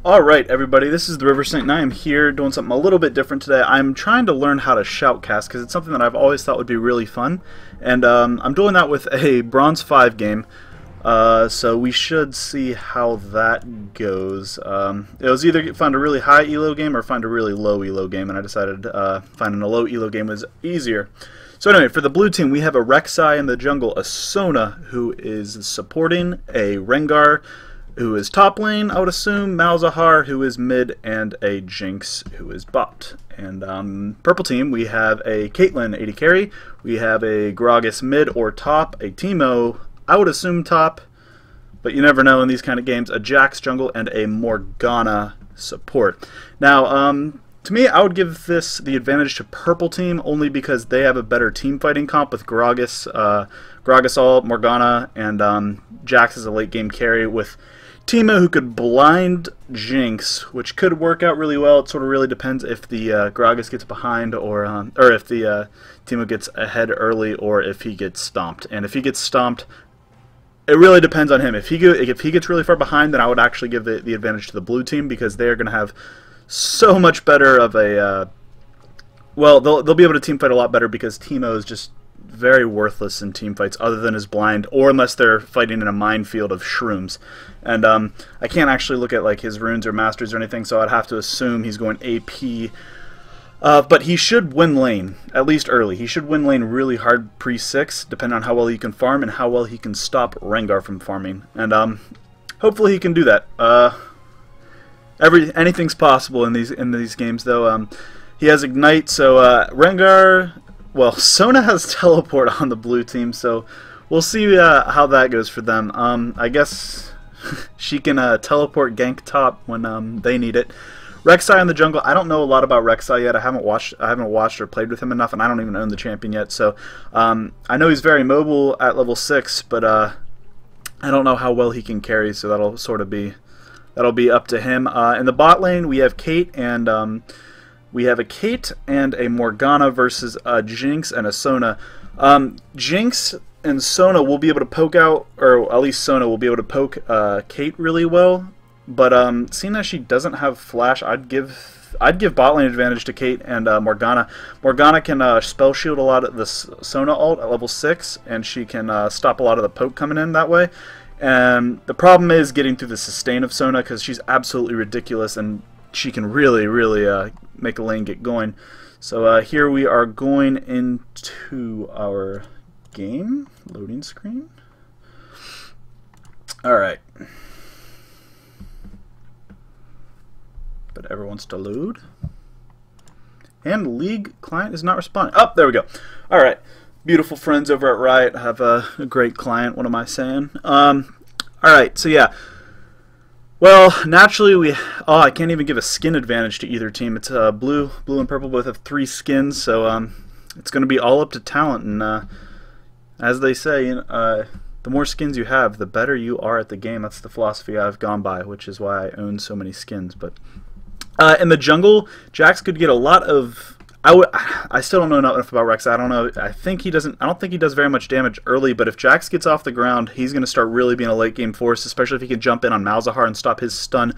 Alright everybody, this is TheRiverSaint and I am here doing something a little bit different today. I'm trying to learn how to shoutcast because it's something that I've always thought would be really fun. And I'm doing that with a Bronze 5 game. So we should see how that goes. It was either find a really high elo game or find a really low elo game, and I decided finding a low elo game was easier. So anyway, for the blue team we have a Rek'Sai in the jungle, a Sona who is supporting, a Rengar who is top lane, I would assume, Malzahar who is mid, and a Jinx who is bot. And purple team, we have a Caitlyn AD carry, we have a Gragas mid or top, a Teemo, I would assume top, but you never know in these kind of games, a Jax jungle, and a Morgana support. Now, to me, I would give this the advantage to purple team only because they have a better team fighting comp with Gragas, ult, Morgana, and Jax as a late game carry with Teemo who could blind Jinx, which could work out really well. It sort of really depends if the Gragas gets behind or if the Teemo gets ahead early or if he gets stomped. And if he gets stomped, it really depends on him. If he gets really far behind, then I would actually give the advantage to the blue team because they're going to have so much better of a... well, they'll be able to team fight a lot better because Teemo is just very worthless in team fights other than his blind, or unless they're fighting in a minefield of shrooms. And I can't actually look at like his runes or masters or anything, so I'd have to assume he's going AP. But he should win lane, at least early. He should win lane really hard pre-6, depending on how well he can farm and how well he can stop Rengar from farming. And hopefully he can do that. Anything's possible in these games, though. He has Ignite, so Rengar... Well, Sona has teleport on the blue team, so we'll see how that goes for them. I guess she can teleport gank top when they need it. Rek'Sai in the jungle. I don't know a lot about Rek'Sai yet. I haven't watched or played with him enough, and I don't even own the champion yet. So I know he's very mobile at level 6, but I don't know how well he can carry. So that'll be up to him. In the bot lane, we have Kate and. We have a Kate and a Morgana versus a Jinx and a Sona. Jinx and Sona will be able to poke out, or at least Sona will be able to poke Kate really well. But seeing as she doesn't have flash, I'd give bot lane advantage to Kate and Morgana. Morgana can spell shield a lot of the Sona ult at level 6, and she can stop a lot of the poke coming in that way. And the problem is getting through the sustain of Sona because she's absolutely ridiculous and she can really make a lane get going. So here we are going into our game loading screen. Alright, but everyone wants to load, and League client is not responding. Oh, there we go. Alright, beautiful friends over at Riot have a great client. What am I saying? Alright, so yeah, well, naturally I can't even give a skin advantage to either team. It's blue and purple both have 3 skins, so it's going to be all up to talent. And as they say, the more skins you have, the better you are at the game. That's the philosophy I've gone by, which is why I own so many skins. But in the jungle, Jax could get a lot of. I still don't know enough about Rek'Sai. I don't know. I don't think he does very much damage early. But if Jax gets off the ground, he's going to start really being a late game force, especially if he can jump in on Malzahar and stop his stun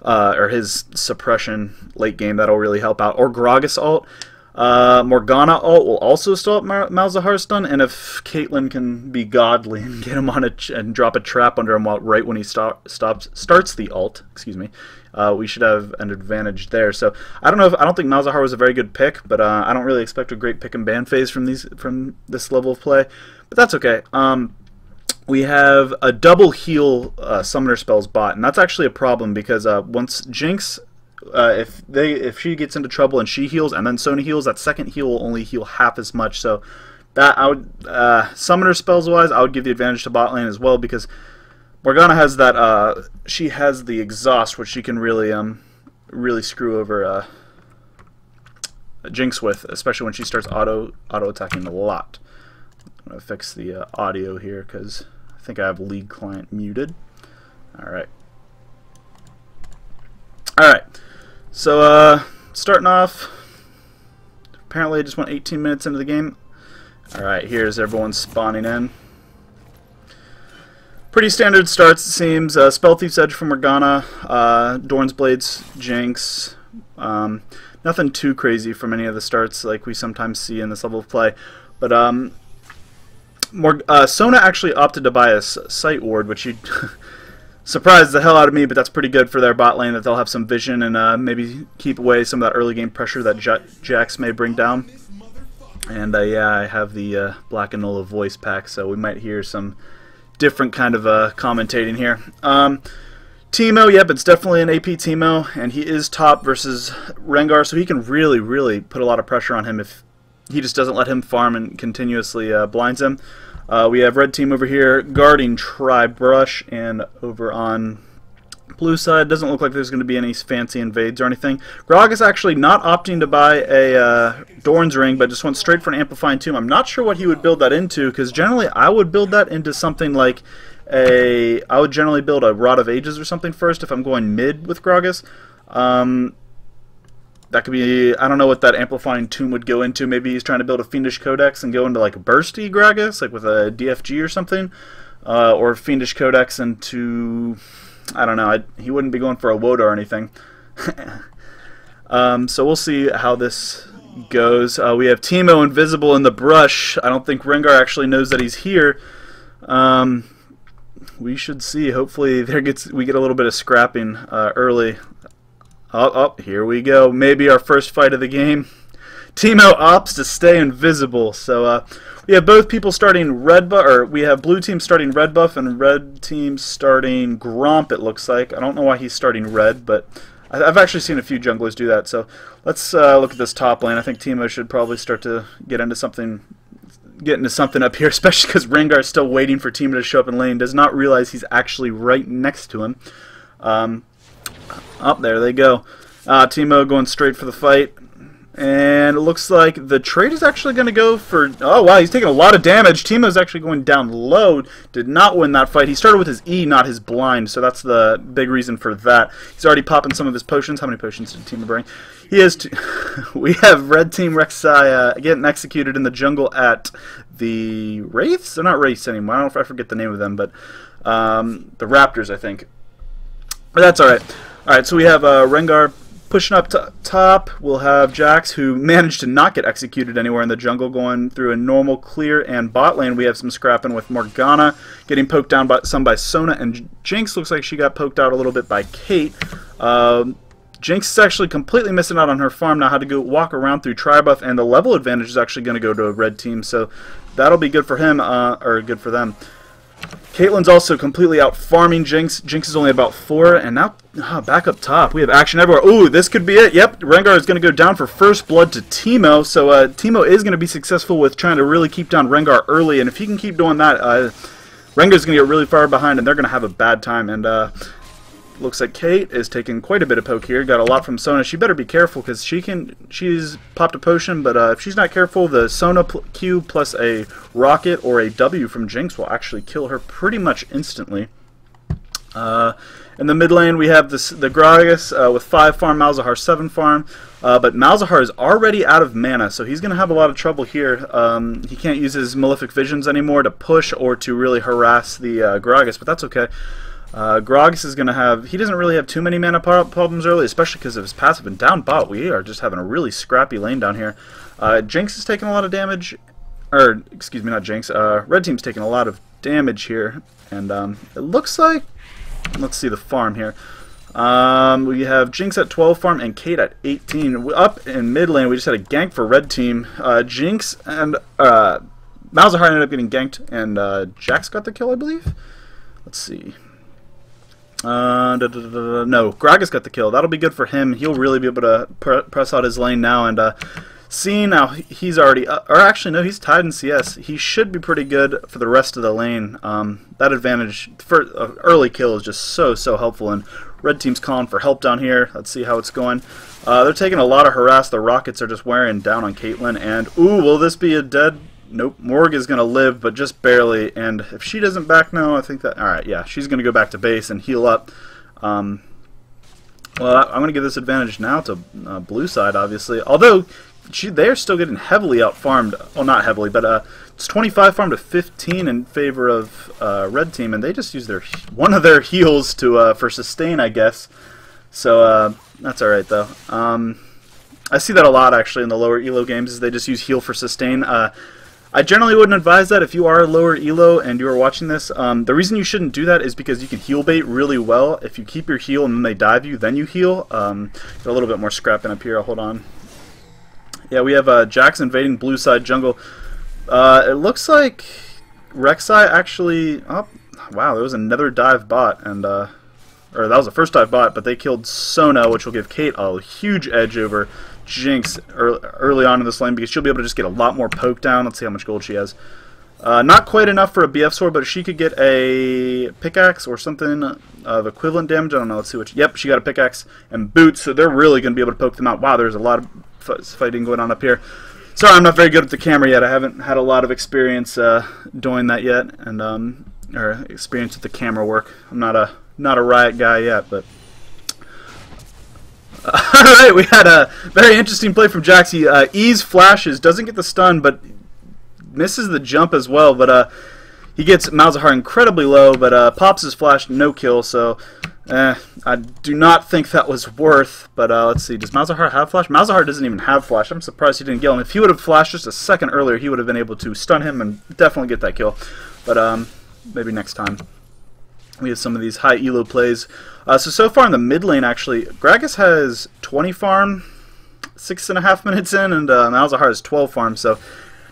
or his suppression late game. That'll really help out. Or Gragas ult. Morgana ult will also stop Malzahar's stun, and if Caitlyn can be godly and get him on and drop a trap under him right when he starts the ult, excuse me, we should have an advantage there. So I don't think Malzahar was a very good pick, but I don't really expect a great pick and ban phase from this level of play, but that's okay. We have a double heal summoner spells bot, and that's actually a problem because once Jinx. If she gets into trouble and she heals and then Sona heals, that second heal will only heal half as much. So that I would summoner spells wise, I would give the advantage to bot lane as well because Morgana has that. She has the exhaust, which she can really screw over Jinx with, especially when she starts auto attacking a lot. I'm gonna fix the audio here because I think I have League client muted. All right. So, starting off, apparently I just went 18 minutes into the game. Alright, here's everyone spawning in. Pretty standard starts, it seems. Spell Thief's Edge from Morgana, Dorn's Blades, Jinx. Nothing too crazy from any of the starts like we sometimes see in this level of play. But Sona actually opted to buy a Sight Ward, which he surprised the hell out of me, but that's pretty good for their bot lane, that they'll have some vision and maybe keep away some of that early game pressure that Jax may bring down. And yeah, I have the Black Enola voice pack, so we might hear some different kind of commentating here. Teemo, yep, it's definitely an AP Teemo, and he is top versus Rengar, so he can really, really put a lot of pressure on him if he just doesn't let him farm and continuously blinds him. We have red team over here guarding Tri-Brush, and over on blue side, doesn't look like there's going to be any fancy invades or anything. Grog is actually not opting to buy a Dorn's Ring, but just went straight for an Amplifying Tomb. I'm not sure what he would build that into, because generally I would build that into something like I would generally build a Rod of Ages or something first if I'm going mid with Gragas. That could be, I don't know what that Amplifying Tomb would go into. Maybe he's trying to build a Fiendish Codex and go into like a Bursty Gragas, like with a DFG or something. Or Fiendish Codex into, I don't know, he wouldn't be going for a Woda or anything. So we'll see how this goes. We have Teemo invisible in the brush. I don't think Rengar actually knows that he's here. We should see. Hopefully we get a little bit of scrapping early. Oh, here we go. Maybe our first fight of the game. Teemo opts to stay invisible. So we have both people starting red buff, or we have blue team starting red buff and red team starting Gromp, it looks like. I don't know why he's starting red, but I've actually seen a few junglers do that. So let's look at this top lane. I think Teemo should probably start to get into something up here, especially because Rengar is still waiting for Teemo to show up in lane. Does not realize he's actually right next to him. Up there they go. Teemo going straight for the fight. And it looks like the trade is actually going to go for... Oh, wow, he's taking a lot of damage. Teemo's actually going down low. Did not win that fight. He started with his E, not his blind, so that's the big reason for that. He's already popping some of his potions. How many potions did Teemo bring? He has... We have Red Team Rek'Sai getting executed in the jungle at the Wraiths? They're not Wraiths anymore. I don't know if I forget the name of them, but the Raptors, I think. But that's alright. Alright, so we have Rengar pushing up to top. We'll have Jax, who managed to not get executed anywhere in the jungle, going through a normal clear, and bot lane we have some scrapping with Morgana getting poked down by Sona, and Jinx looks like she got poked out a little bit by Kate. Jinx is actually completely missing out on her farm now, had to go walk around through Tri-Buff, and the level advantage is actually going to go to a red team, so that'll be good for him, or good for them. Caitlyn's also completely out farming Jinx. Jinx is only about 4, and now back up top. We have action everywhere. Ooh, this could be it. Yep, Rengar is going to go down for first blood to Teemo. So Teemo is going to be successful with trying to really keep down Rengar early, and if he can keep doing that, Rengar's going to get really far behind, and they're going to have a bad time. And looks like Kate is taking quite a bit of poke here. Got a lot from Sona. She better be careful because she's popped a potion, but if she's not careful, the Sona Q plus a rocket or a W from Jinx will actually kill her pretty much instantly. In the mid lane, we have the Gragas with 5 farm, Malzahar 7 farm, but Malzahar is already out of mana, so he's going to have a lot of trouble here. He can't use his Malefic Visions anymore to push or to really harass the Gragas, but that's okay. Gragas is going to have... He doesn't really have too many mana problems early, especially because of his passive. And down bot, we are just having a really scrappy lane down here. Jinx is taking a lot of damage. Or, excuse me, not Jinx. Red Team's taking a lot of damage here. And it looks like... Let's see the farm here. We have Jinx at 12 farm and Kate at 18. Up in mid lane, we just had a gank for Red Team. Jinx and... Malzahar ended up getting ganked, and Jax got the kill, I believe. Let's see. No, Gragas got the kill. That'll be good for him. He'll really be able to press out his lane now, and seeing now he's already, or actually no, he's tied in CS. He should be pretty good for the rest of the lane. That advantage for early kill is just so helpful, and Red Team's calling for help down here. Let's see how it's going. They're taking a lot of harass. The rockets are just wearing down on Caitlyn, and ooh, will this be a dead? Nope, Morg is going to live, but just barely, and if she doesn't back now, I think that... Alright, yeah, she's going to go back to base and heal up. Well, I'm going to give this advantage now to blue side, obviously. Although, they are still getting heavily out-farmed. Well, not heavily, but it's 25 farm to 15 in favor of red team, and they just use one of their heals to for sustain, I guess. So that's all right though. I see that a lot actually in the lower elo games. Is they just use heal for sustain. I generally wouldn't advise that if you are lower elo and you are watching this. The reason you shouldn't do that is because you can heal bait really well. If you keep your heal and then they dive you, then you heal. Get a little bit more scrapping up here. I'll hold on. Yeah, we have Jax invading blue side jungle. It looks like Rek'Sai actually... Oh, wow, there was another dive bot, and or that was the first dive bot, but they killed Sona, which will give Kate a huge edge over Jinx early on in this lane, because she'll be able to just get a lot more poke down. Let's see how much gold she has. Not quite enough for a BF sword, but she could get a pickaxe or something of equivalent damage. I don't know. Let's see what. Yep, she got a pickaxe and boots, so they're really going to be able to poke them out. Wow, there's a lot of fighting going on up here. Sorry, I'm not very good at the camera yet. I haven't had a lot of experience doing that yet, and or experience with the camera work. I'm not a Riot guy yet, but. Alright, we had a very interesting play from Jax. He E's flashes, doesn't get the stun, but misses the jump as well. But he gets Malzahar incredibly low, but pops his flash, no kill. So I do not think that was worth. But let's see, does Malzahar have flash? Malzahar doesn't even have flash. I'm surprised he didn't kill him. If he would have flashed just a second earlier, he would have been able to stun him and definitely get that kill. But maybe next time. We have some of these high elo plays. So far in the mid lane, actually, Gragas has 20 farm, 6.5 minutes in, and Malzahar has 12 farm. So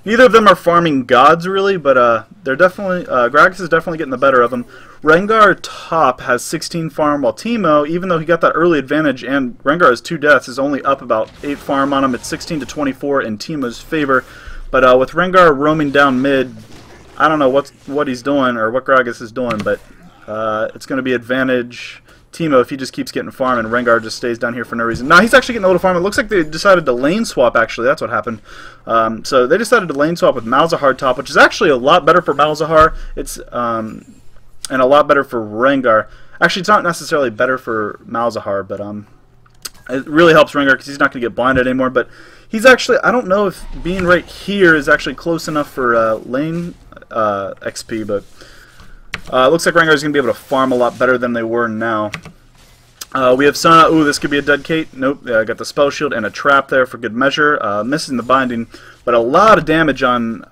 neither of them are farming gods really, but they're definitely Gragas is definitely getting the better of them. Rengar top has 16 farm, while Teemo, even though he got that early advantage, and Rengar has 2 deaths, is only up about 8 farm on him. It's 16 to 24 in Teemo's favor. But with Rengar roaming down mid, I don't know what he's doing or what Gragas is doing, but. It's going to be advantage Teemo if he just keeps getting farm and Rengar just stays down here for no reason. Now he's actually getting a little farm. It looks like they decided to lane swap, actually. That's what happened. So they decided to lane swap with Malzahar top, which is actually a lot better for Malzahar. It's and a lot better for Rengar. Actually, it's not necessarily better for Malzahar, but it really helps Rengar because he's not going to get blinded anymore. But he's actually, I don't know if being right here is actually close enough for lane XP, but... it looks like Rengar is going to be able to farm a lot better than they were now. We have Sona. Ooh, this could be a dead Kate. Nope. Got the spell shield and a trap there for good measure. Missing the binding, but a lot of damage on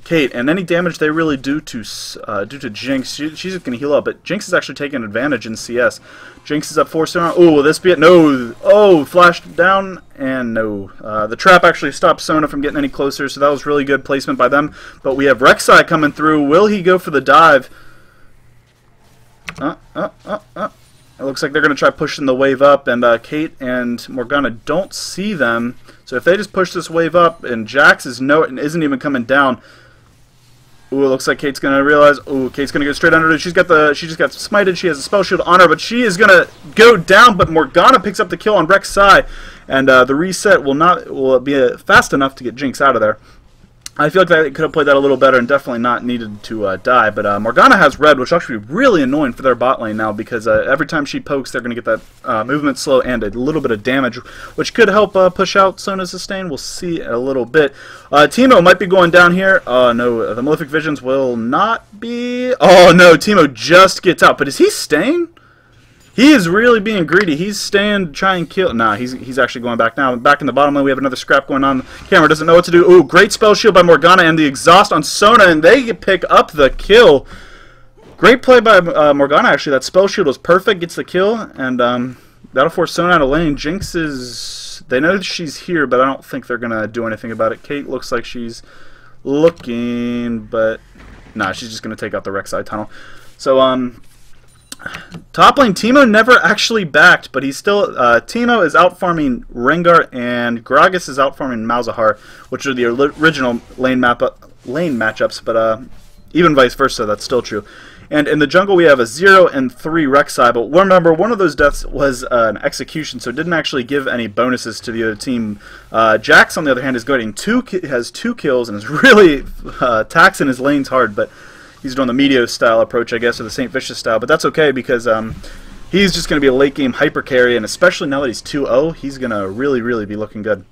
Kate, and any damage they really do to Jinx, she's going to heal up. But Jinx is actually taking advantage in CS. Jinx is up 4 Sona. Ooh, will this be it? No. Oh, flashed down, and no. The trap actually stopped Sona from getting any closer, so that was really good placement by them. But we have Rek'Sai coming through. Will he go for the dive? It looks like they're going to try pushing the wave up, and Kate and Morgana don't see them. So if they just push this wave up, and Jax isn't even coming down. Ooh, it looks like Kate's gonna realize. Ooh, Kate's gonna go straight under it. She just got smited. She has a spell shield on her, but she is gonna go down. But Morgana picks up the kill on Rek'Sai, and the reset will be fast enough to get Jinx out of there. I feel like they could have played that a little better and definitely not needed to die. But Morgana has red, which will actually be really annoying for their bot lane now because every time she pokes, they're going to get that movement slow and a little bit of damage, which could help push out Sona's sustain. We'll see a little bit. Teemo might be going down here. Oh, no. The Malefic Visions will not be... Oh, no. Teemo just gets out. But is he staying? He is really being greedy. He's staying to try and kill. Nah, he's actually going back now. Back in the bottom lane, we have another scrap going on. The camera doesn't know what to do. Ooh, great spell shield by Morgana and the exhaust on Sona, and they pick up the kill. Great play by Morgana, actually. That spell shield was perfect. Gets the kill, and that'll force Sona out of lane. Jinx is... They know she's here, but I don't think they're going to do anything about it. Kate looks like she's looking, but... Nah, she's just going to take out the Rek'Sai tunnel. So, top lane, Teemo never actually backed, but he's still... Teemo is out-farming Rengar, and Gragas is out-farming Malzahar, which are the original lane matchups, but even vice versa, that's still true. And in the jungle, we have a 0 and 3 Rek'Sai, but remember, one of those deaths was an execution, so it didn't actually give any bonuses to the other team. Jax, on the other hand, is has 2 kills and is really taxing his lanes hard, but... He's doing the Meteos style approach, I guess, or the St. Vicious style, but that's okay because he's just going to be a late game hyper carry, and especially now that he's 2-0, he's going to really be looking good.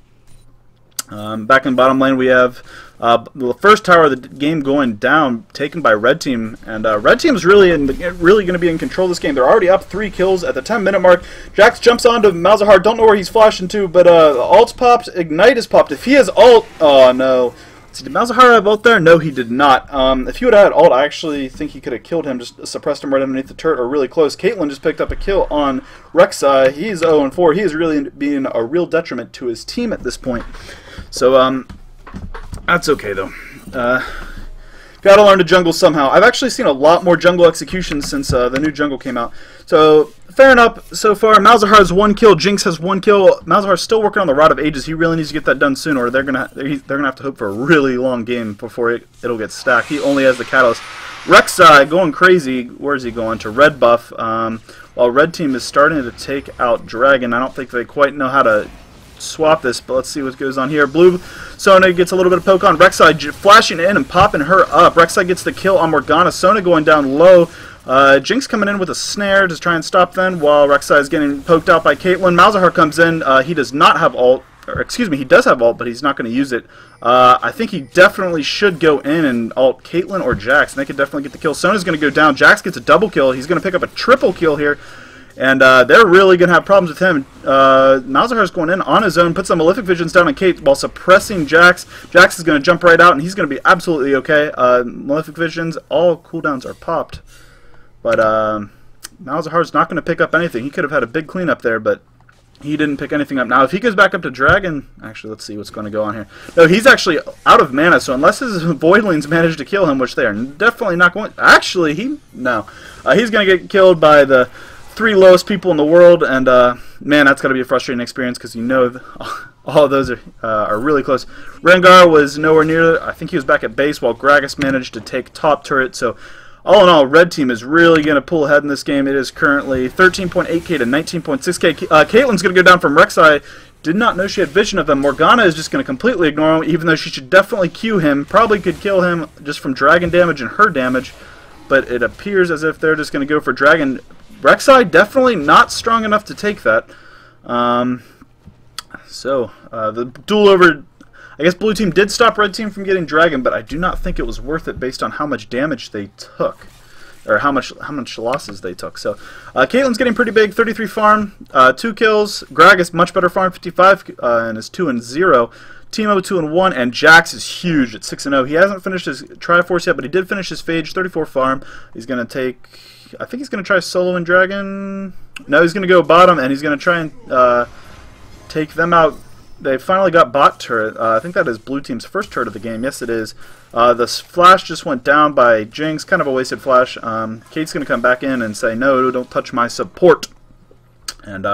Back in bottom lane, we have the first tower of the game going down, taken by Red Team, and Red Team is really going to be in control of this game. They're already up 3 kills at the 10-minute mark. Jax jumps onto Malzahar, don't know where he's flashing to, but ult's popped, Ignite is popped. If he has ult, oh no. See, did Malzahar have ult there? No, he did not. If he would have had ult, I actually think he could have killed him, just suppressed him right underneath the turret or really close. Caitlyn just picked up a kill on Rek'Sai. He's 0-4. He is really being a real detriment to his team at this point. So, that's okay, though. Gotta learn to jungle somehow. I've actually seen a lot more jungle executions since the new jungle came out. So, fair enough so far. Malzahar has 1 kill. Jinx has 1 kill. Malzahar's still working on the Rod of Ages. He really needs to get that done soon, or they're gonna have to hope for a really long game before it'll get stacked. He only has the Catalyst. Rek'Sai going crazy. Where's he going? To red buff. While Red Team is starting to take out Dragon, I don't think they quite know how to swap this, but let's see what goes on here. Blue Sona gets a little bit of poke on Rek'Sai, flashing in and popping her up. Rek'Sai gets the kill on Morgana. Sona going down low. Jinx coming in with a snare to try and stop them while Rek'Sai is getting poked out by Caitlyn. Malzahar comes in. He does not have ult. Or, excuse me, he does have ult, but he's not going to use it. I think he definitely should go in and ult Caitlyn or Jax, and they could definitely get the kill. Sona's going to go down. Jax gets a double kill. He's going to pick up a triple kill here. And they're really going to have problems with him. Malzahar's going in on his own, puts some Malefic Visions down on Kate while suppressing Jax. Jax is going to jump right out, and he's going to be absolutely okay. Malefic Visions, all cooldowns are popped. But Malzahar's not going to pick up anything. He could have had a big cleanup there, but he didn't pick anything up. Now, if he goes back up to Dragon... Actually, let's see what's going to go on here. No, he's actually out of mana, so unless his Voidlings manage to kill him, which they are definitely not going... Actually, no. He's going to get killed by the 3 lowest people in the world, and man, that's got to be a frustrating experience because you know all of those are really close. Rengar was nowhere near. I think he was back at base while Gragas managed to take top turret. So all in all, Red Team is really going to pull ahead in this game. It is currently 13.8k to 19.6k. Caitlyn's going to go down from Rek'Sai. Did not know she had vision of them. Morgana is just going to completely ignore him, even though she should definitely Q him. Probably could kill him just from dragon damage and her damage, but it appears as if they're just going to go for dragon. Rek'Sai definitely not strong enough to take that. The duel over... I guess Blue Team did stop Red Team from getting Dragon, but I do not think it was worth it based on how much damage they took. Or how much losses they took. So, Caitlyn's getting pretty big, 33 farm, 2 kills. Gragas, much better farm, 55, and is 2-0. Teemo 2-1, and Jax is huge at 6-0. He hasn't finished his Triforce yet, but he did finish his Phage, 34 farm. He's going to take... I think he's going to try solo and Dragon. No, he's going to go bottom, and he's going to try and take them out. They finally got bot turret. I think that is Blue Team's first turret of the game. Yes, it is. The flash just went down by Jinx. Kind of a wasted flash. Kate's going to come back in and say, no, don't touch my support. And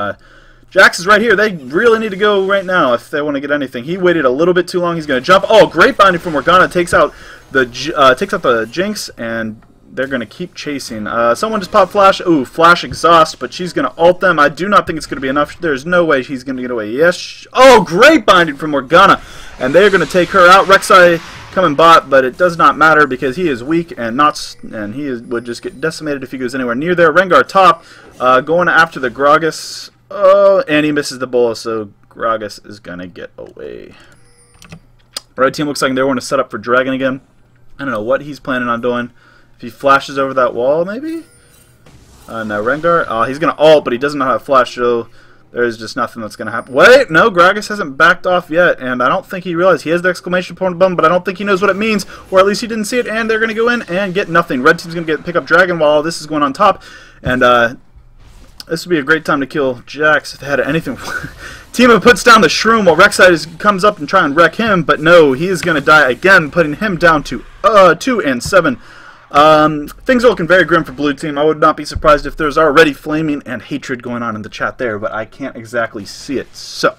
Jax is right here. They really need to go right now if they want to get anything. He waited a little bit too long. He's going to jump. Oh, great binding from Morgana. Takes out the Jinx, and they're going to keep chasing. Someone just popped Flash. Ooh, Flash Exhaust, but she's going to ult them. I do not think it's going to be enough. There's no way she's going to get away. Yes. Oh, great binding from Morgana. And they're going to take her out. Rek'Sai coming bot, but it does not matter because he is weak and would just get decimated if he goes anywhere near there. Rengar top, going after the Gragas. Oh, and he misses the bowl, so Gragas is going to get away. Red Team looks like they want to set up for Dragon again. I don't know what he's planning on doing. If he flashes over that wall, maybe? No, Rengar. He's going to ult, but he doesn't know how to flash, so there's just nothing that's going to happen. Wait, no, Gragas hasn't backed off yet, and I don't think he realized. He has the exclamation point button, but I don't think he knows what it means, or at least he didn't see it, and they're going to go in and get nothing. Red Team's going to pick up Dragon while all this is going on top, and this would be a great time to kill Jax if they had anything. Teemo puts down the Shroom while Rek'Sai comes up and try and wreck him, but no, he is going to die again, putting him down to 2-7. Things are looking very grim for Blue Team. I would not be surprised if there's already flaming and hatred going on in the chat there, but I can't exactly see it. So,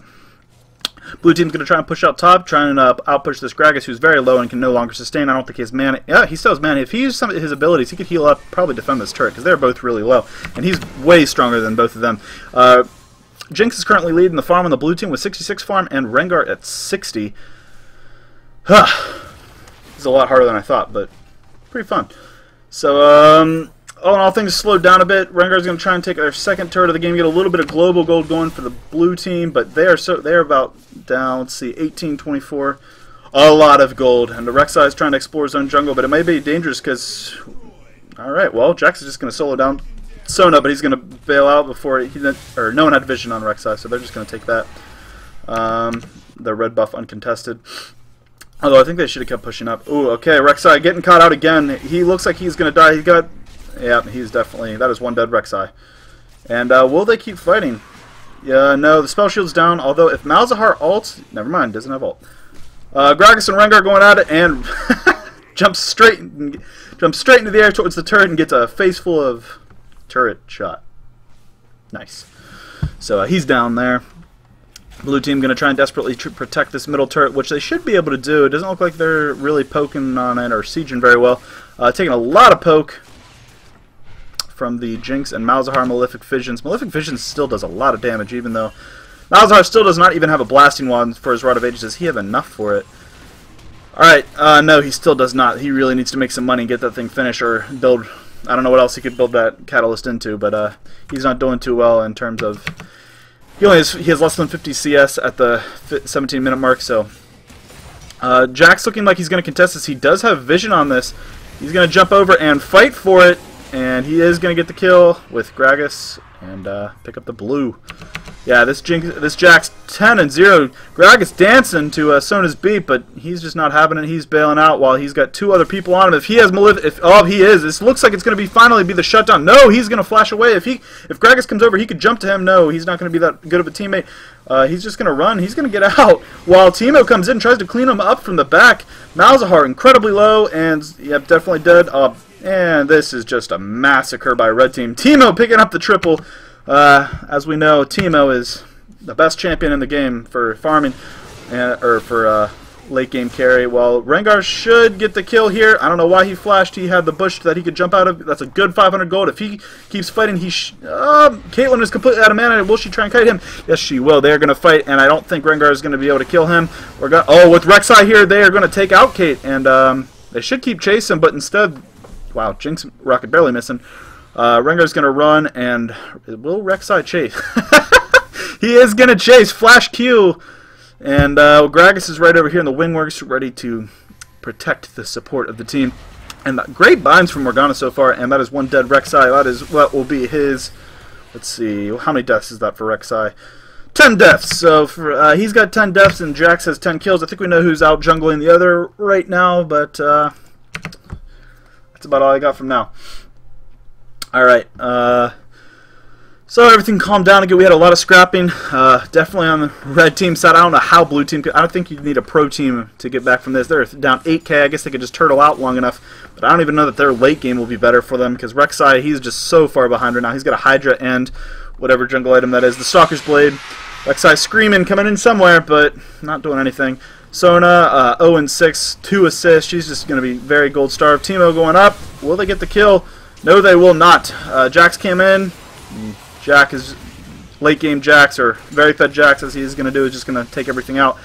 Blue Team's going to try and push out top, trying to outpush this Gragas, who's very low and can no longer sustain. I don't think he has mana. Yeah, he still has mana. If he used some of his abilities, he could heal up, probably defend this turret, because they're both really low, and he's way stronger than both of them. Jinx is currently leading the farm on the Blue Team with 66 farm, and Rengar at 60. It's a lot harder than I thought, but pretty fun. So, all in all, things slowed down a bit. Rengar's going to try and take their second turret of the game, get a little bit of global gold going for the blue team, but they're about down, let's see, 18-24. A lot of gold, and the Rek'Sai is trying to explore his own jungle, but it may be dangerous because... Alright, well, Jax is just going to solo down Sona, but he's going to bail out before no one had vision on Rek'Sai, so they're just going to take that. The red buff uncontested. Although I think they should have kept pushing up. Ooh, okay, Rek'Sai getting caught out again. He looks like he's going to die. He got... Yeah, he's definitely... That is one dead Rek'Sai. And will they keep fighting? Yeah, no, the spell shield's down, although if Malzahar ults... Never mind, doesn't have ult. Gragas and Rengar going at it, and jumps straight into the air towards the turret and gets a face full of turret shot. Nice. So he's down there. Blue team going to try and desperately protect this middle turret, which they should be able to do. It doesn't look like they're really poking on it or sieging very well. Taking a lot of poke from the Jinx and Malzahar Malefic Visions. Malefic Visions still does a lot of damage, even though Malzahar still does not even have a blasting wand for his Rod of Ages. Does he have enough for it? Alright, no, he still does not. He really needs to make some money and get that thing finished, or build... I don't know what else he could build that catalyst into, but he's not doing too well in terms of... He has less than 50 CS at the 17-minute mark, so... Jack's looking like he's going to contest this. He does have vision on this. He's going to jump over and fight for it, and he is going to get the kill with Gragas and pick up the blue. Yeah, this Jack's 10-0. Gragas dancing to Sona's beat, but he's just not having it. He's bailing out while he's got two other people on him. If he has this looks like it's going to finally be the shutdown. No, he's going to flash away. If Gragas comes over, he could jump to him. No, he's not going to be that good of a teammate. He's just going to run. He's going to get out while Teemo comes in and tries to clean him up from the back. Malzahar incredibly low, and yep, definitely dead. And this is just a massacre by Red Team. Teemo picking up the triple. As we know, Teemo is the best champion in the game for farming, or for late game carry. Well, Rengar should get the kill here. I don't know why he flashed. He had the bush that he could jump out of. That's a good 500 gold. If he keeps fighting, Caitlyn is completely out of mana. Will she try and kite him? Yes, she will. They're going to fight, and I don't think Rengar is going to be able to kill him. With Rek'Sai here, they are going to take out Kate, and they should keep chasing, but instead, wow, Jinx rocket barely missing. Rengar's going to run, and will Rek'Sai chase? He is going to chase. Flash Q. And Gragas is right over here in the Wingworks, ready to protect the support of the team. And great binds from Morgana so far, and that is one dead Rek'Sai. That is what will be his... Let's see, how many deaths is that for Rek'Sai? 10 deaths. So he's got 10 deaths, and Jax has 10 kills. I think we know who's out jungling the other right now, but that's about all I got from now. Alright, so everything calmed down again. We had a lot of scrapping, definitely on the red team side. I don't know how blue team could. I don't think you need a pro team to get back from this. They're down 8k. I guess they could just turtle out long enough, but I don't even know that their late game will be better for them, because Rek'Sai, he's just so far behind right now. He's got a Hydra and whatever jungle item that is. The Stalker's Blade. Rek'Sai screaming, coming in somewhere, but not doing anything. Sona, 0-6, 2 assists. She's just going to be very gold starved. Teemo going up. Will they get the kill? No, they will not. Jax came in. Jack is late game Jax, or very fed Jax, as he's going to do, is just going to take everything out.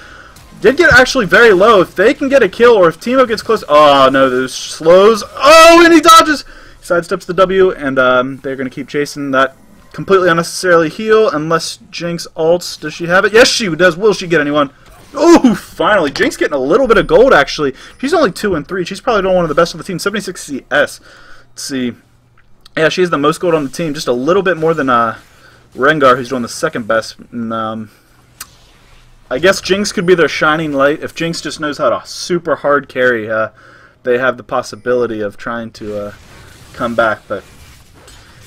Did get actually very low. If they can get a kill, or if Teemo gets close. Oh, no, those slows. Oh, and he dodges. He sidesteps the W, and they're going to keep chasing that completely unnecessarily heal, unless Jinx ults. Does she have it? Yes, she does. Will she get anyone? Oh, finally. Jinx getting a little bit of gold, actually. She's only 2-3. She's probably one of the best on the team. 76 CS. Let's see. Yeah, she has the most gold on the team. Just a little bit more than Rengar, who's doing the second best. And, I guess Jinx could be their shining light. If Jinx just knows how to super hard carry, they have the possibility of trying to come back. But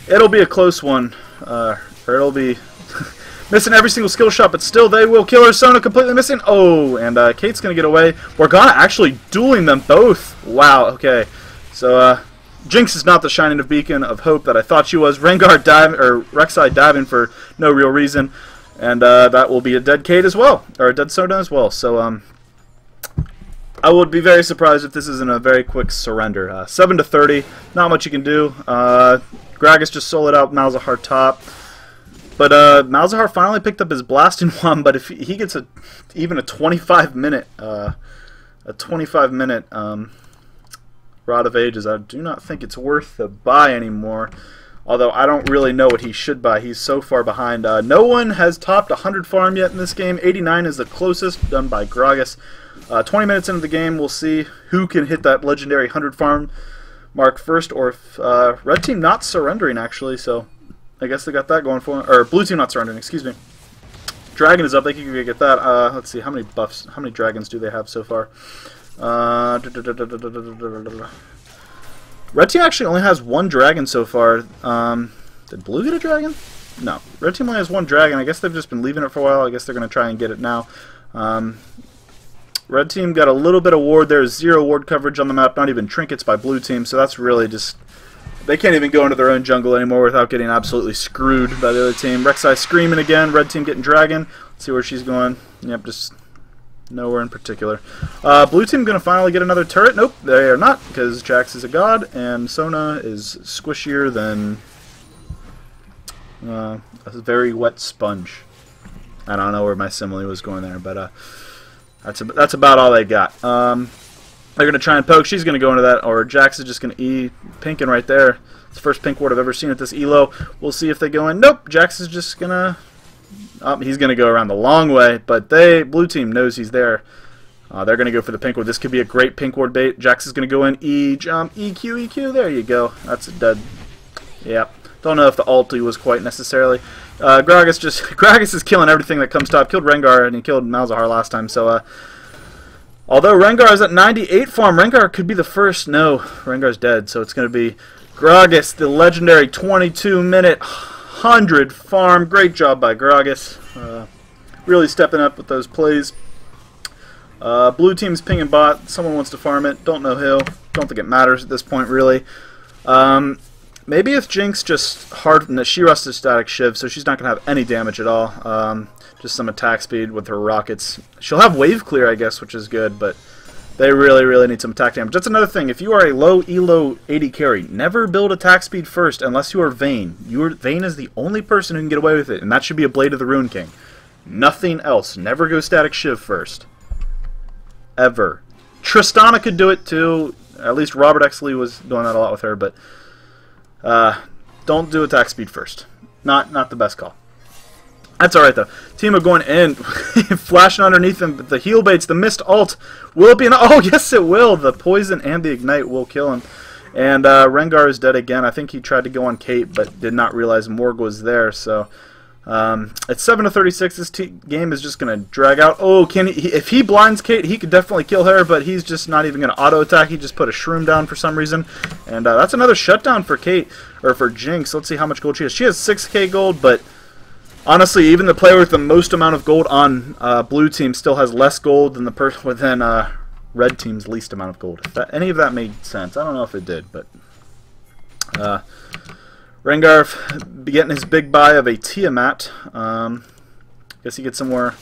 it'll be a close one. Or it'll be missing every single skill shot, but still they will kill her. Sona completely missing. Oh, and Kate's going to get away. Morgana actually dueling them both. Wow, okay. So, Jinx is not the shining of beacon of hope that I thought she was. Rek'Sai diving for no real reason, and that will be a dead Kate as well, or a dead Sona as well. So I would be very surprised if this isn't a very quick surrender. 7-30, not much you can do. Gragas just soloed out Malzahar top, but Malzahar finally picked up his blasting wand. But if he gets even a 25-minute, Rod of Ages. I do not think it's worth the buy anymore. Although I don't really know what he should buy. He's so far behind. No one has topped 100 farm yet in this game. 89 is the closest, done by Gragas. 20 minutes into the game, we'll see who can hit that legendary 100 farm mark first, or if red team not surrendering, actually. So I guess they got that going for them. Or blue team not surrendering, excuse me. Dragon is up. They can get that. Let's see, how many buffs, how many dragons do they have so far? Red team actually only has one dragon so far. Did blue get a dragon? No. Red team only has one dragon. I guess they've just been leaving it for a while. I guess they're going to try and get it now. Red team got a little bit of ward. There's 0 ward coverage on the map, not even trinkets by blue team, so that's really just... They can't even go into their own jungle anymore without getting absolutely screwed by the other team. Rek'Sai screaming again. Red team getting dragon. Let's see where she's going. Yep, just... nowhere in particular. Blue team going to finally get another turret. Nope, they are not, because Jax is a god, and Sona is squishier than a very wet sponge. I don't know where my simile was going there, but that's about all they got. They're going to try and poke. She's going to go into that, or Jax is just going to E pinking right there. It's the first pink ward I've ever seen at this elo. We'll see if they go in. Nope, Jax is just going to... he's going to go around the long way, but blue team knows he's there. They're going to go for the pink ward. This could be a great pink ward bait. Jax is going to go in, E, jump, EQ, EQ. There you go. That's a dud. Yep. Don't know if the ulti was quite necessarily. Gragas is killing everything that comes top. Killed Rengar, and he killed Malzahar last time, so... although Rengar is at 98 farm, Rengar could be the first. No, Rengar's dead, so it's going to be Gragas, the legendary 22-minute 100 farm. Great job by Gragas. Really stepping up with those plays. Blue team's pinging bot. Someone wants to farm it. Don't know who. Don't think it matters at this point, really. Maybe if Jinx just hardened... She rusted static Shiv, so she's not going to have any damage at all. Just some attack speed with her rockets. She'll have wave clear, I guess, which is good, but they really, really need some attack damage. That's another thing. If you are a low elo 80 carry, never build attack speed first unless you are Vayne. Vayne is the only person who can get away with it, and that should be a Blade of the Rune King. Nothing else. Never go static Shiv first. Ever. Tristana could do it too. At least Robert Exley was doing that a lot with her, but don't do attack speed first. Not the best call. That's alright though. Team are going in, flashing underneath them. The heal baits, the mist ult. Will it be an... Oh, yes it will. The poison and the ignite will kill him. And Rengar is dead again. I think he tried to go on Kate, but did not realize Morg was there. So it's 7-36. This game is just going to drag out. Oh, if he blinds Kate, he could definitely kill her, but he's just not even going to auto attack. He just put a shroom down for some reason. And that's another shutdown for Kate, or for Jinx. Let's see how much gold she has. She has 6k gold, but... honestly, even the player with the most amount of gold on blue team still has less gold than the person within red team's least amount of gold. If any of that made sense, I don't know if it did, but Rengar getting his big buy of a Tiamat. Guess he gets some more.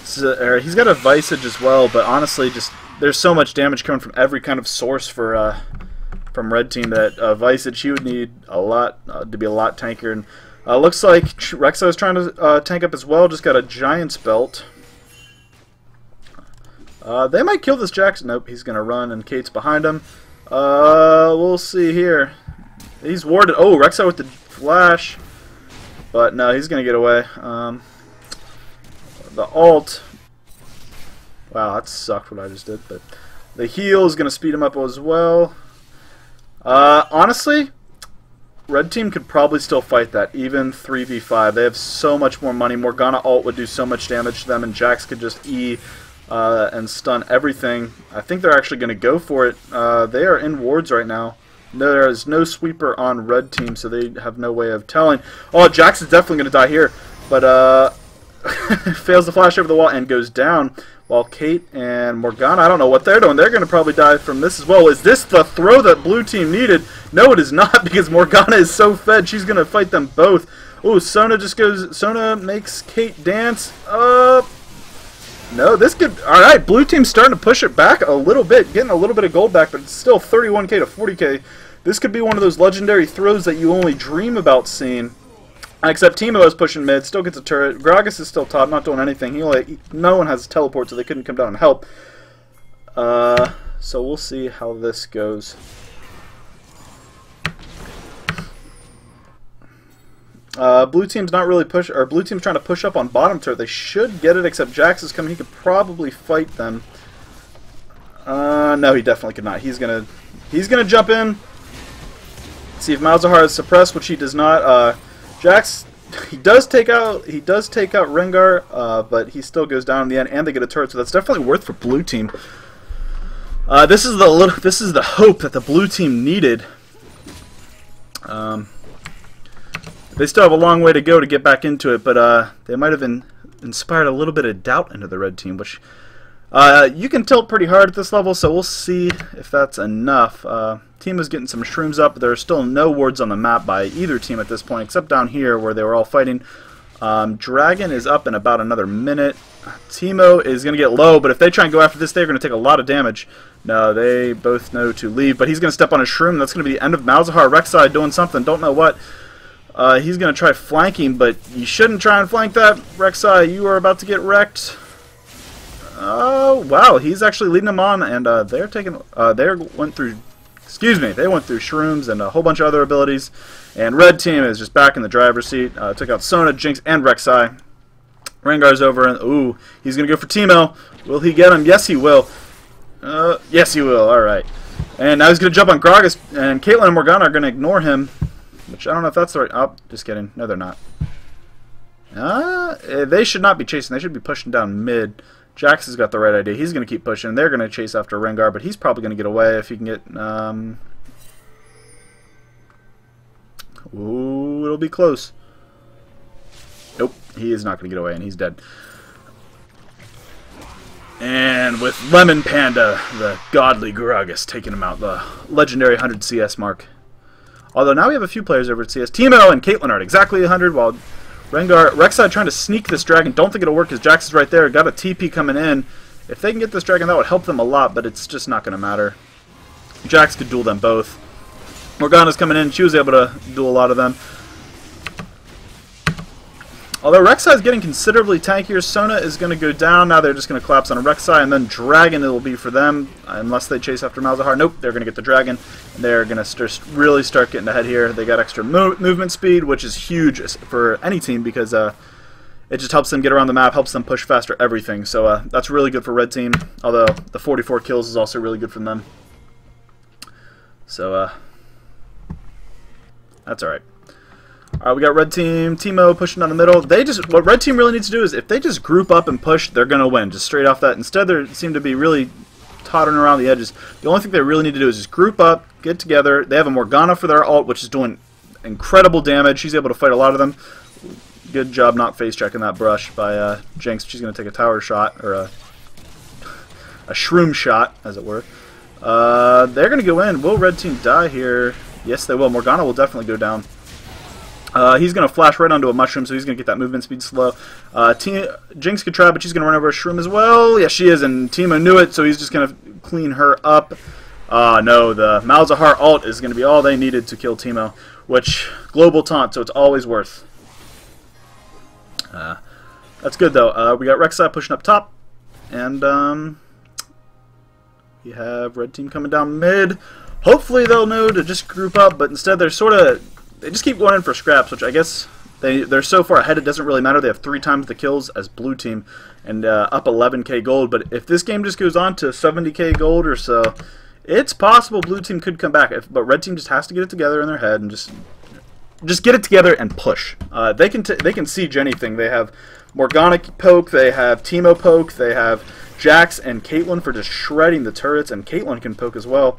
He's got a Visage as well, but honestly, just there's so much damage coming from every kind of source for from red team that Visage he would need a lot to be a lot tankier. And looks like Rek'Sai is trying to tank up as well. Just got a Giant's Belt. They might kill this Jackson. Nope, he's going to run, and Kate's behind him. We'll see here. He's warded. Oh, Rek'Sai with the flash. But no, he's going to get away. The ult. Wow, that sucked what I just did. But the heal is going to speed him up as well. Honestly... red team could probably still fight that, even 3v5. They have so much more money. Morgana ult would do so much damage to them, and Jax could just E and stun everything. I think they're actually going to go for it. They are in wards right now. There is no sweeper on red team, so they have no way of telling. Oh, Jax is definitely going to die here, but fails to flash over the wall and goes down. While Kate and Morgana, I don't know what they're doing. They're going to probably die from this as well. Is this the throw that blue team needed? No, it is not, because Morgana is so fed. She's going to fight them both. Oh, Sona just goes... Sona makes Kate dance. No, this could... Alright, blue team's starting to push it back a little bit. Getting a little bit of gold back, but it's still 31k to 40k. This could be one of those legendary throws that you only dream about seeing. Except Teemo is pushing mid, still gets a turret. Gragas is still top, not doing anything. No one has teleport, so they couldn't come down and help. So we'll see how this goes. Blue team's not really push, or blue team's trying to push up on bottom turret. They should get it, except Jax is coming. He could probably fight them. No, he definitely could not. He's gonna jump in. See if Malzahar is suppressed, which he does not. Jax, he does take out Rengar, but he still goes down in the end, and they get a turret, so that's definitely worth for blue team. This is the hope that the blue team needed. They still have a long way to go to get back into it, but they might have inspired a little bit of doubt into the red team, which you can tilt pretty hard at this level, so we'll see if that's enough. Team is getting some shrooms up. There are still no wards on the map by either team at this point, except down here where they were all fighting. Dragon is up in about another minute. Teemo is going to get low, but if they try and go after this, they're going to take a lot of damage. No, they both know to leave, but he's going to step on a shroom. That's going to be the end of Malzahar. Rek'Sai doing something, don't know what. He's going to try flanking, but you shouldn't try and flank that. Rek'Sai, you are about to get wrecked. Oh, wow, he's actually leading them on, and they're taking, they went through shrooms and a whole bunch of other abilities, and red team is just back in the driver's seat. Took out Sona, Jinx, and Rek'Sai. Rengar's over, and ooh, he's going to go for Teemo. Will he get him? Yes, he will. Yes, he will, alright. And now he's going to jump on Gragas, and Caitlyn and Morgana are going to ignore him, which I don't know if that's the right... Oh, just kidding. No, they're not. They should not be chasing. They should be pushing down mid. Jax has got the right idea. He's going to keep pushing. They're going to chase after Rengar, but he's probably going to get away if he can get... Ooh, it'll be close. Nope, he is not going to get away, and he's dead. And with Lemon Panda, the godly Gragas taking him out, the legendary 100 CS mark. Although now we have a few players over at CS. Teemo and Caitlyn are at exactly 100, while Rek'Sai trying to sneak this dragon. Don't think it'll work because Jax is right there. Got a TP coming in. If they can get this dragon, that would help them a lot, but it's just not going to matter. Jax could duel them both. Morgana's coming in. She was able to duel a lot of them. Although Rek'Sai is getting considerably tankier, Sona is going to go down. Now they're just going to collapse on a Rek'Sai, and then Dragon it will be for them, unless they chase after Malzahar. Nope, they're going to get the Dragon, and they're going to really start getting ahead here. They got extra movement speed, which is huge for any team, because it just helps them get around the map, helps them push faster, everything. So that's really good for red team, although the 44 kills is also really good from them. So that's alright. Alright, we got red team, Teemo pushing down the middle. What red team really needs to do is, if they just group up and push, they're going to win, just straight off that. Instead, they seem to be really tottering around the edges. The only thing they really need to do is just group up, get together. They have a Morgana for their ult, which is doing incredible damage. She's able to fight a lot of them. Good job not face-checking that brush by Jinx. She's going to take a tower shot, or a shroom shot, as it were. They're going to go in. Will red team die here? Yes, they will. Morgana will definitely go down. He's going to flash right onto a mushroom, so he's going to get that movement speed slow. Jinx could try, but she's going to run over a shroom as well. Yes, she is, and Teemo knew it, so he's just going to clean her up. No, the Malzahar ult is going to be all they needed to kill Teemo, which, global taunt, so it's always worth. That's good, though. We got Rek'Sai pushing up top, and we have red team coming down mid. Hopefully they'll know to just group up, but instead they're they just keep going in for scraps, which I guess they're so far ahead it doesn't really matter. They have 3 times the kills as blue team, and up 11k gold. But if this game just goes on to 70k gold or so, it's possible blue team could come back. But red team just has to get it together in their head and just get it together and push. They can siege anything. They have Morgana poke, they have Teemo poke, they have Jax and Caitlyn for just shredding the turrets, and Caitlyn can poke as well.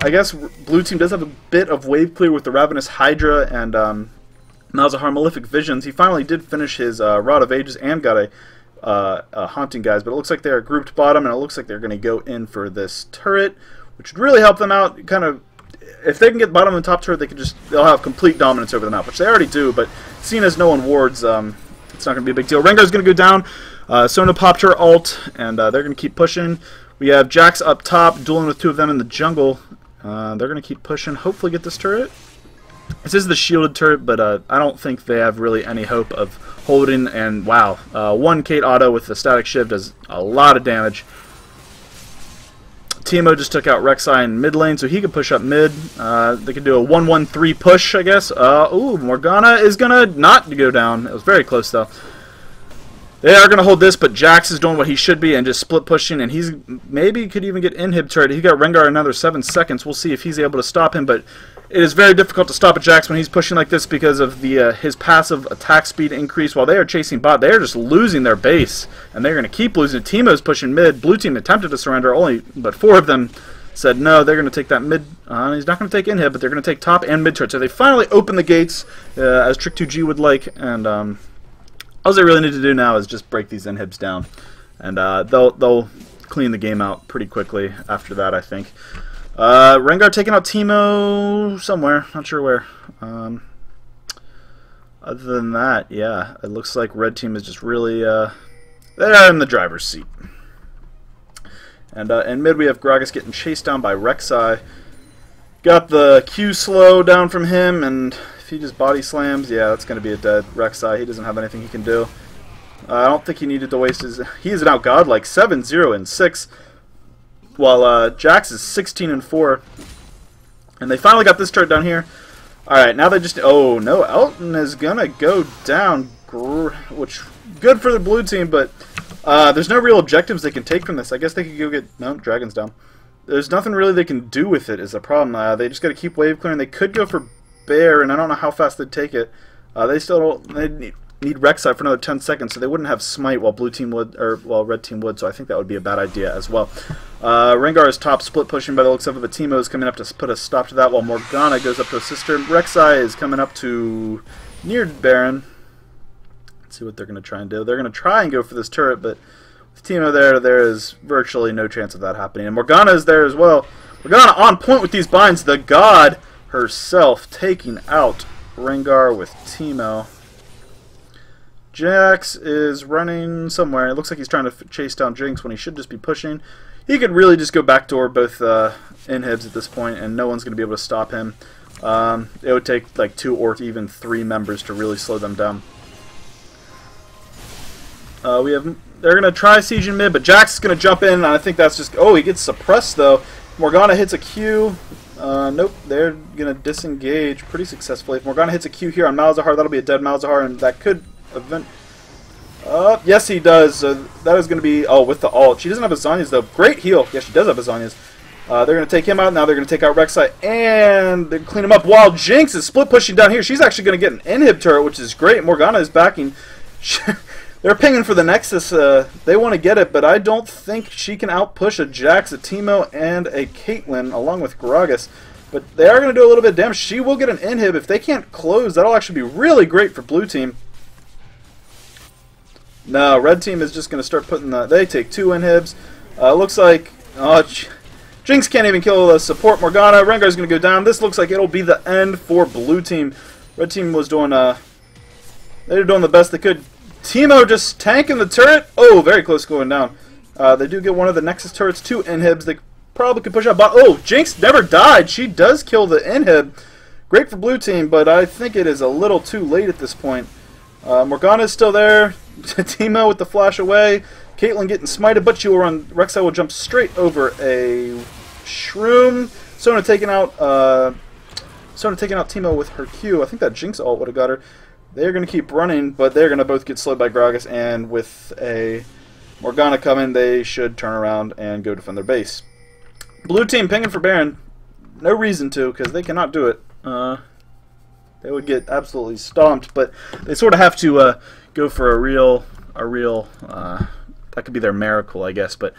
I guess blue team does have a bit of wave clear with the Ravenous Hydra and Malzahar Malefic Visions. He finally did finish his Rod of Ages and got a Haunting Guys, but it looks like they're grouped bottom, and it looks like they're going to go in for this turret, which would really help them out. Kind of, if they can get bottom and top turret, they'll have complete dominance over the map, which they already do. But seeing as no one wards, it's not going to be a big deal. Rengar's going to go down. Sona popped her ult, and they're going to keep pushing. We have Jax up top, dueling with 2 of them in the jungle. They're going to keep pushing, hopefully get this turret. This is the shielded turret, but I don't think they have really any hope of holding. And wow, 1 Kate auto with the static shiv does a lot of damage. Teemo just took out Rek'Sai in mid lane, so he could push up mid. They could do a 1-1-3 push, I guess. Ooh, Morgana is gonna not go down. It was very close, though. They are going to hold this, but Jax is doing what he should be and just split pushing, and he's maybe could even get inhib turret. He got Rengar another 7 seconds. We'll see if he's able to stop him, but it is very difficult to stop a Jax when he's pushing like this because of the his passive attack speed increase. While they are chasing bot, they are just losing their base, and they're going to keep losing. Teemo's pushing mid. Blue team attempted to surrender, but 4 of them said no. They're going to take that mid. He's not going to take inhib, but they're going to take top and mid turret. So they finally open the gates, as Trick2G would like, and all they really need to do now is just break these inhibs down, and they'll clean the game out pretty quickly after that, I think. Rengar taking out Teemo somewhere, not sure where. Other than that, yeah, it looks like red team is just really they're in the driver's seat. And in mid we have Gragas getting chased down by Rek'Sai. Got the Q slow down from him, and if he just body slams, yeah, that's going to be a dead Rek'Sai. He doesn't have anything he can do. I don't think he needed to waste his... He is now godlike, 7-0-6, while Jax is 16-4. And they finally got this turret down here. Alright, now they just... Oh, no, Elton is going to go down, which good for the blue team, but there's no real objectives they can take from this. I guess they could go get... No, Dragon's down. There's nothing really they can do with it is the problem. They just got to keep wave clearing. They could go for Bear, and I don't know how fast they'd take it. They still don't... They need Rek'Sai for another 10 seconds, so they wouldn't have Smite while blue team would, or while red team would, so I think that would be a bad idea as well. Rengar is top split pushing by the looks of it, but Teemo is coming up to put a stop to that while Morgana goes up to assist her. Rek'Sai is coming up to near Baron. Let's see what they're going to try and do. They're going to try and go for this turret, but with Teemo there is virtually no chance of that happening. And Morgana is there as well. Morgana on point with these binds. The god herself taking out Rengar with Teemo. Jax is running somewhere. It looks like he's trying to chase down Jinx when he should just be pushing. He could really just go backdoor both inhibs at this point, and no one's going to be able to stop him. It would take like 2 or even 3 members to really slow them down. They're going to try sieging mid, but Jax is going to jump in, and I think that's just... Oh, he gets suppressed, though. Morgana hits a Q. Nope, they're going to disengage pretty successfully. If Morgana hits a Q here on Malzahar, that'll be a dead Malzahar, and that could event... yes, he does. That is going to be... Oh, with the ult. She doesn't have Azanias, though. Great heal. Yes, she does have Azanias. They're going to take him out. Now they're going to take out Rek'Sai, and they clean him up. While Jinx is split pushing down here, she's actually going to get an inhib turret, which is great. Morgana is backing... They're pinging for the Nexus. They want to get it, but I don't think she can outpush a Jax, a Teemo, and a Caitlyn, along with Gragas. But they are going to do a little bit of damage. She will get an inhib. If they can't close, that'll actually be really great for blue team. No, red team is just going to start putting the... They take 2 inhibs. Looks like... Jinx can't even kill the support Morgana. Rengar's going to go down. This looks like it'll be the end for blue team. Red team was doing... They were doing the best they could. Teemo just tanking the turret. Oh, very close going down. They do get one of the Nexus turrets, 2 inhibs. They probably could push up. Oh, Jinx never died. She does kill the inhib. Great for blue team, but I think it is a little too late at this point. Morgana is still there. Teemo with the flash away. Caitlyn getting smited, but she will run. Rek'Sai will jump straight over a Shroom. Sona taking out Teemo with her Q. I think that Jinx ult would have got her. They're going to keep running, but they're going to both get slowed by Gragas, and with a Morgana coming, they should turn around and go defend their base. Blue team pinging for Baron. No reason to, because they cannot do it. They would get absolutely stomped, but they sort of have to go for a real that could be their miracle, I guess. But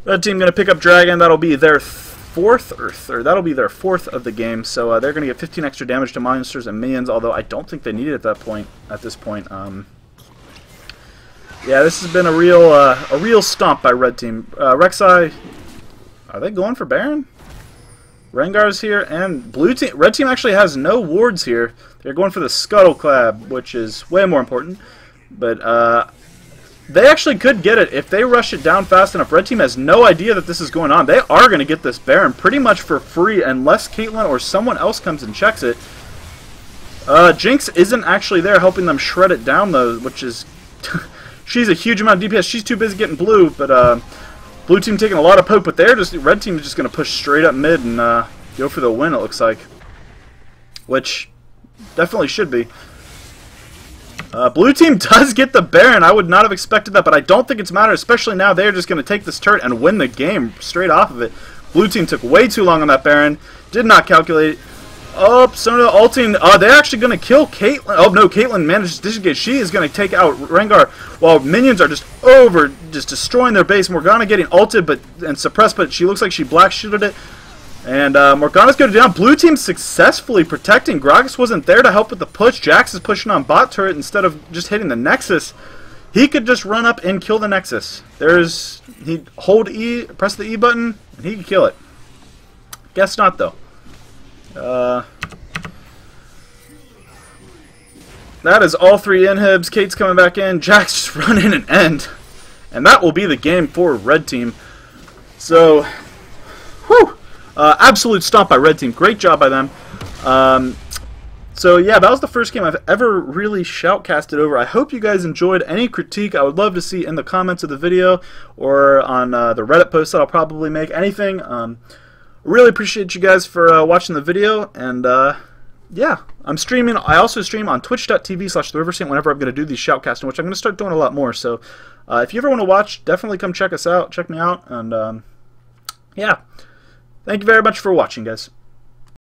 red team going to pick up Dragon. That'll be their fourth or third. That'll be their 4th of the game. So they're going to get 15 extra damage to monsters and minions. Although I don't think they need it at that point. At this point, yeah, this has been a real stomp by red team. Rek'Sai, are they going for Baron? Rengar's here, and blue team. Red team actually has no wards here. They're going for the Scuttle Clab, which is way more important. But they actually could get it if they rush it down fast enough. Red team has no idea that this is going on. They are going to get this Baron pretty much for free unless Caitlyn or someone else comes and checks it. Jinx isn't actually there helping them shred it down, though, which is... She's a huge amount of DPS. She's too busy getting blue, but Blue team taking a lot of poke, but red team is just going to push straight up mid and go for the win, it looks like. Which definitely should be. Blue team does get the Baron. I would not have expected that, but I don't think it's matter, especially now they're just going to take this turret and win the game straight off of it. Blue team took way too long on that Baron. Did not calculate. Oh, Sona ulting. They're actually going to kill Caitlyn. Oh, no, Caitlyn managed to disengage. She is going to take out Rengar while minions are just destroying their base. Morgana getting ulted and suppressed, but she looks like she black shielded it. And Morgana's going down. Blue team successfully protecting. Gragas wasn't there to help with the push. Jax is pushing on bot turret instead of just hitting the Nexus. He could just run up and kill the Nexus. He'd hold E, press the E button, and he could kill it. Guess not, though. That is all 3 inhibs. Kate's coming back in. Jax just running an end. And that will be the game for red team. So, whew. Absolute stomp by red team. Great job by them. So yeah, that was the first game I've ever really shoutcasted over. I hope you guys enjoyed. Any critique I would love to see in the comments of the video or on the Reddit post that I'll probably make. Anything. Really appreciate you guys for watching the video. And yeah, I'm streaming. I also stream on twitch.tv/TheRiverSaint whenever I'm going to do these shoutcasting, which I'm going to start doing a lot more. So if you ever want to watch, definitely come check us out. Check me out. And yeah. Thank you very much for watching, guys.